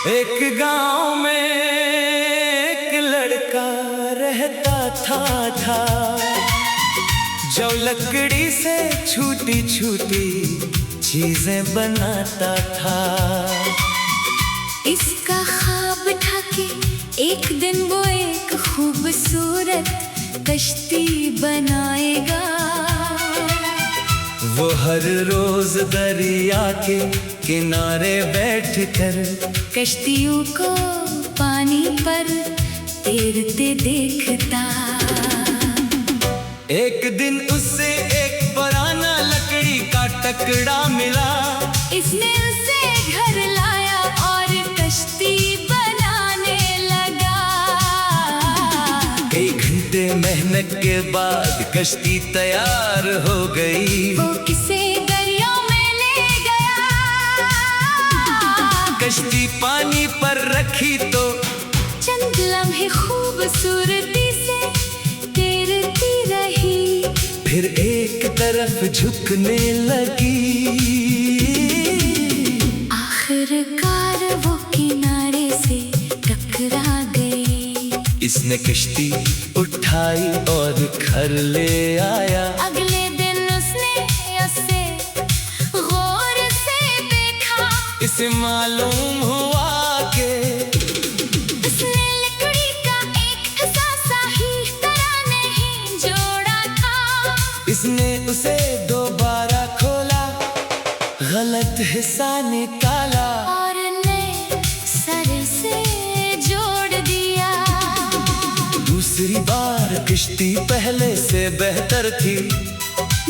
एक गांव में एक लड़का रहता था जो लकड़ी से छोटी छोटी चीजें बनाता था। इसका ख्वाब था कि एक दिन वो एक खूबसूरत कश्ती बनाएगा। वो हर रोज दरिया के किनारे बैठकर कश्तियों को पानी पर तैरते देखता। एक दिन उसे एक पुराना लकड़ी का टुकड़ा मिला। इसने उसे घर लाया और कश्ती बनाने लगा। कई घंटे मेहनत के बाद कश्ती तैयार हो गई। वो किसे दरिया में ले गया। कश्ती पानी पर रखी तो चंद लम्हे खूबसूरती से तैरती रही। फिर एक तरफ झुकने लगी। आखिरकार वो किनारे से टकरा गई। इसने कश्ती उठाई और घर ले आया। अगले दिन उसने उसे गौर से देखा। इसे मालूम हुआ कि उसने लकड़ी का एक हिस्सा सही तरह नहीं जोड़ा था। इसने उसे दोबारा खोला, गलत हिस्सा निकाला और नए सिरे से जोड़ दिया। दूसरी बार कश्ती पहले से बेहतर थी,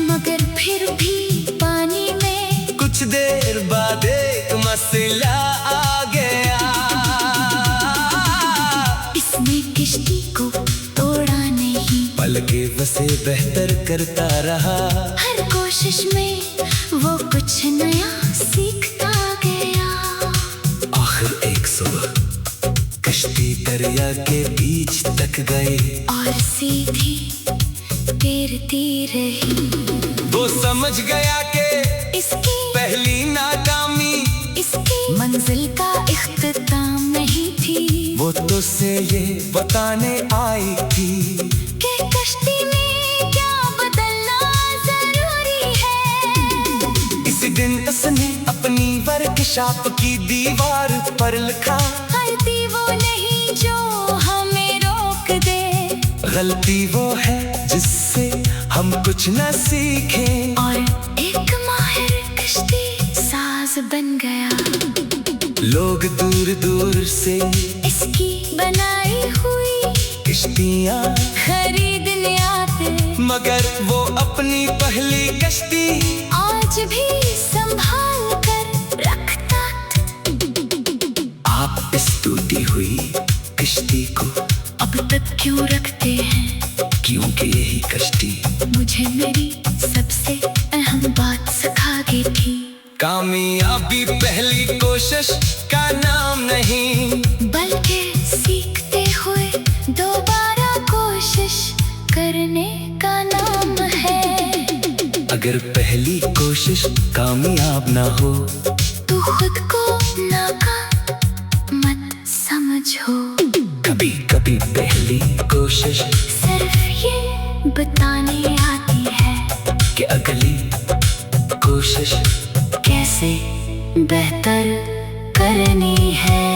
मगर फिर भी पानी में कुछ देर बाद एक मसला आ गया। इसने कश्ती को तोड़ा नहीं, बल्कि उसे बेहतर करता रहा। हर कोशिश में वो कुछ नया सीखता गया। आखिर एक सुबह कश्ती दरिया के बीच तक गई और सीधी तैरती रही। वो समझ गया कि इसकी पहली नाकामी इसकी मंजिल का इख्तिताम नहीं थी। वो तो उसे ये बताने आई थी कि कश्ती में क्या बदलना जरूरी है। इसी दिन उसने अपनी वर्कशॉप की दीवार पर लिखा, गलती वो नहीं जो हमें रोक दे, गलती वो है जिससे हम कुछ न सीखें। और एक माहिर कश्ती साज बन गया। लोग दूर दूर से इसकी बनाई हुई कश्तियाँ खरीदने आते, मगर वो अपनी पहली कश्ती आज भी संभाल कर रखता। आप इस टूटी हुई कश्ती को अब तक क्यों रखते हैं? क्योंकि यही कश्ती मुझे मेरी सबसे अहम बात सिखा गई थी। कामयाबी पहली कोशिश का नाम नहीं, बल्कि सीखते हुए दोबारा कोशिश करने का नाम है। अगर पहली कोशिश कामयाब ना हो तो खुद को नाकाम मत समझो। कभी कभी पहली कोशिश सिर्फ ये बताने आती है कि अगली कोशिश कैसे बेहतर करनी है।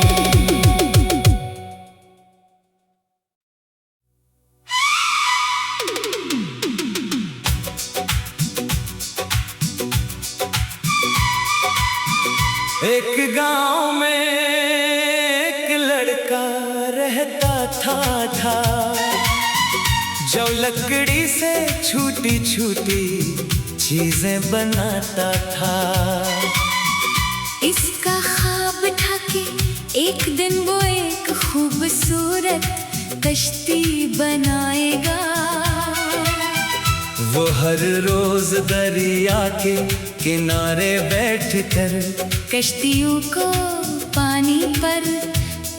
एक गांव में एक लड़का रहता था जो लकड़ी से छोटी छोटी चीजें बनाता था। इसका ख्वाब था कि एक दिन वो एक खूबसूरत कश्ती बनाएगा। वो हर रोज दरिया के किनारे बैठकर कश्तियों को पानी पर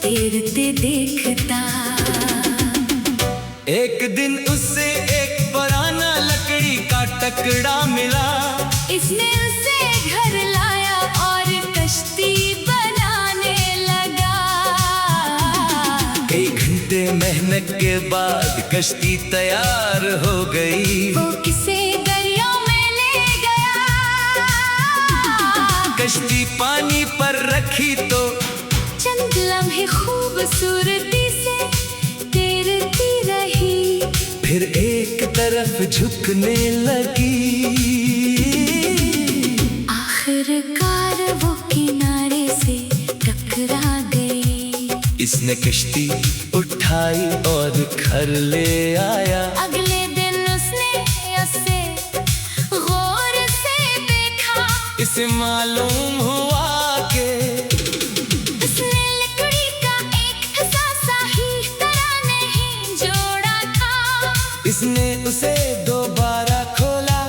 तैरते देखता। एक दिन उसे एक पुराना लकड़ी का टुकड़ा मिला। इसने उसे घर लाया और कश्ती बनाने लगा। के बाद कश्ती तैयार हो गई। वो किसे दरिया में ले गया। कश्ती पानी पर रखी तो चंद लम्हे खूबसूरती से तैरती रही। फिर एक तरफ झुकने लगी। आखिरकार वो किनारे से टकरा गई। इसने कश्ती उठाई और घर ले आया। अगले दिन उसने उसे गौर से देखा। इसे मालूम हुआ कि उसने लकड़ी का एक हिस्सा सही तरह नहीं जोड़ा था। इसने उसे दोबारा खोला,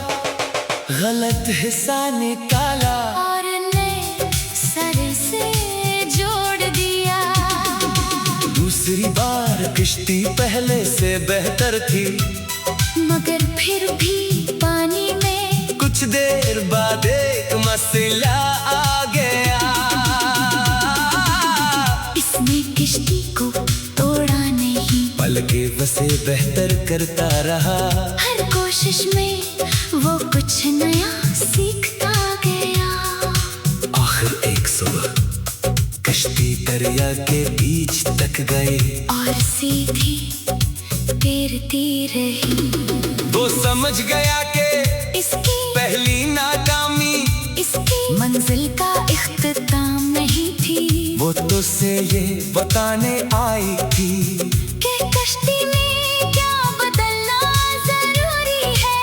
गलत हिस्सा निकाला। और नए सिरे से जोड़ दिया। दूसरी बार कश्ती पहले से बेहतर थी, मगर फिर भी पानी में कुछ देर बाद एक मसला आ गया। इसने किश्ती को तोड़ा नहीं, बल्कि उसे बेहतर करता रहा। हर कोशिश में वो कुछ नया सीखता गया। आखिर एक सुबह कश्ती दरिया के बीच तक गई और सीधी तैरती रही। वो समझ गया कि इसकी पहली नाकामी इसकी मंजिल का इख्तिताम नहीं थी। वो तो से ये बताने आई थी कि कश्ती में क्या बदलना जरूरी है।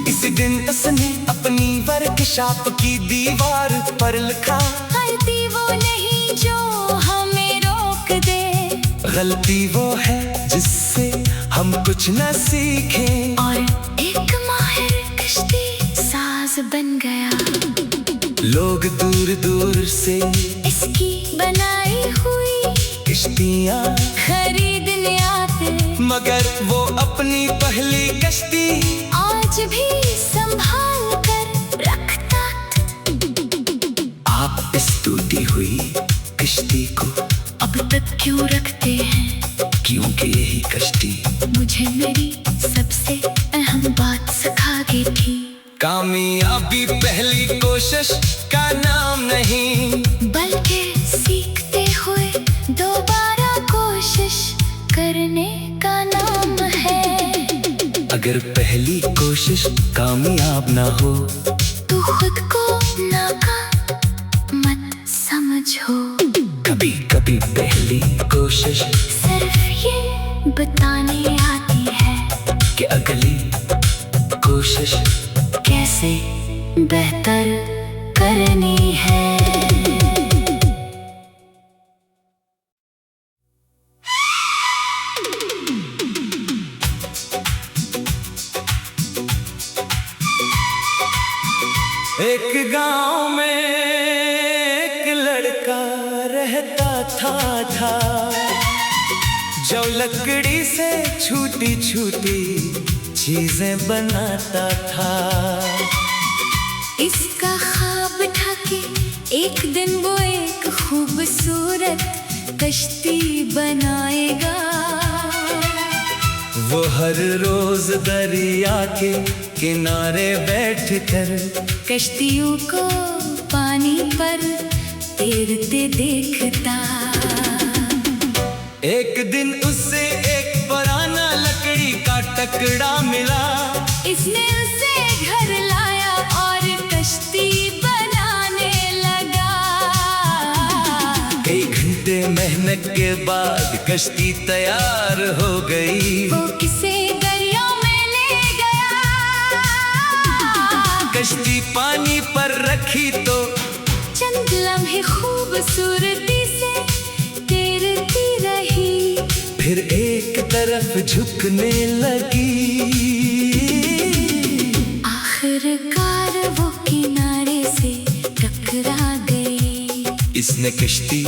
इसी दिन उसने अपनी वर्कशॉप की दीवार पर लिखा, गलती वो नहीं जो हमें रोक दे। गलती वो है जिससे हम कुछ न सीखें। और एक माहिर कश्ती साज बन गया। लोग दूर दूर से इसकी बनाई हुई कश्तियाँ खरीदने आते। मगर वो अपनी पहली कश्ती आज भी संभाल कर रखता। आप इस टूटी हुई कश्ती को अब तक क्यों रखते हैं? क्योंकि यही कश्ती मुझे मेरी सबसे अहम बात सिखा गई थी। कामयाबी पहली कोशिश का नाम नहीं, बल्कि सीखते हुए दोबारा कोशिश करने का नाम है। अगर पहली कोशिश कामयाब ना हो तो खुद को नाकाम मत समझो। कभी कभी पहली कोशिश सिर्फ ये बताने आती है कि अगली कोशिश कैसे बेहतर करनी है। एक गांव में एक लड़का रहता था जो लकड़ी से छोटी छोटी चीजें बनाता था। इसका ख्वाब था कि एक दिन वो एक खूबसूरत कश्ती बनाएगा। वो हर रोज दरिया के किनारे बैठकर कश्तियों को पानी पर तैरते देखता। एक दिन उससे एक पुराना लकड़ी का टुकड़ा मिला। इसने उसे घर लाया और कश्ती बनाने लगा। कई घंटे मेहनत के बाद कश्ती तैयार हो गई। वो किसे दरिया में ले गया। कश्ती पानी पर रखी तो चंद लम्हे खूबसूरती से तैरती रही। फिर एक तरफ झुकने लगी। आखिरकार वो किनारे से टकरा गई। इसने कश्ती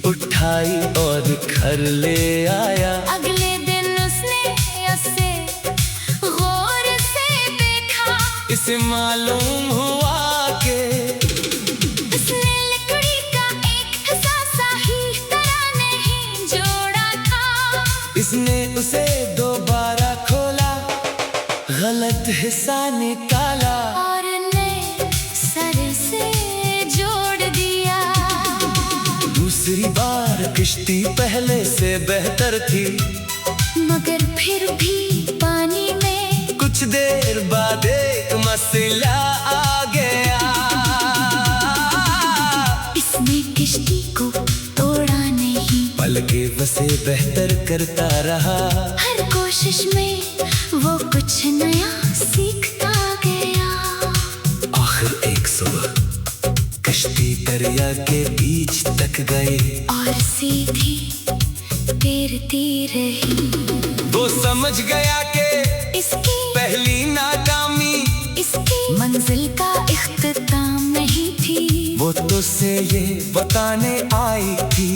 उठाई और घर ले आया। अगले दिन उसने उसे गौर से देखा। इसे मालूम हुआ कि उसने लकड़ी का एक हिस्सा सही तरह नहीं जोड़ा था। इसने हिस्सा निकाला और नए सर से जोड़ दिया। दूसरी बार किश्ती पहले से बेहतर थी, मगर फिर भी पानी में कुछ देर बाद एक मसला आ गया। इसने किश्ती को तोड़ा नहीं, बल्कि उसे बेहतर करता रहा। हर कोशिश में वो कुछ नया सीखता गया। आखिर एक सुबह कश्ती दरिया के बीच तक गई और सीधी तैरती रही। वो समझ गया कि इसकी पहली नाकामी इसकी मंजिल का इख्तिताम नहीं थी। वो तो उसे ये बताने आई थी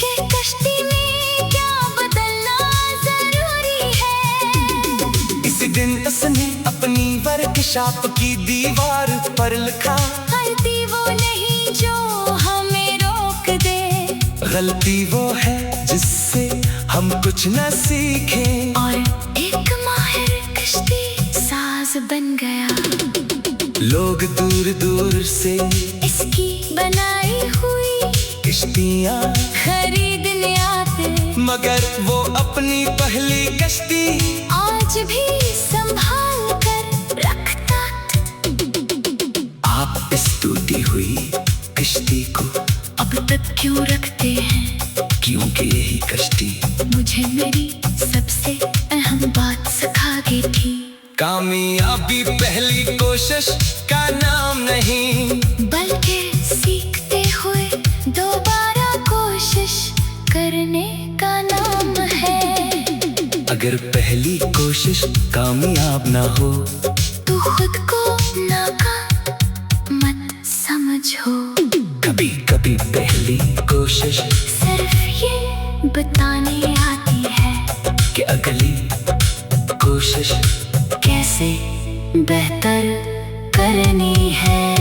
कि कश्ती में क्या बदलना जरूरी है। इसी दिन उसने अपनी वर्कशॉप की दीवार पर लिखा, गलती वो नहीं जो हमें रोक दे, गलती वो है जिससे हम कुछ न सीखें। और एक माहिर कश्ती साज बन गया। लोग दूर दूर से इसकी बनाई हुई किश्तियाँ खरीदने आते, मगर वो अपनी पहली कश्ती आज भी संभाल कर रखता। आप इस टूटी हुई किश्ती को अब तक क्यों रखते हैं? क्योंकि यही कश्ती मुझे मेरी सबसे अहम बात सिखा गई थी। कामयाबी पहली कोशिश का नाम नहीं, बल्कि सीखते हुए दोबारा कोशिश करने का नाम है। अगर पहली कोशिश कामयाब ना हो तो खुद को नाकाम मत समझो। कभी कभी पहली कोशिश सिर्फ ये बताने आती है कि अगली कोशिश कैसे बेहतर करनी है।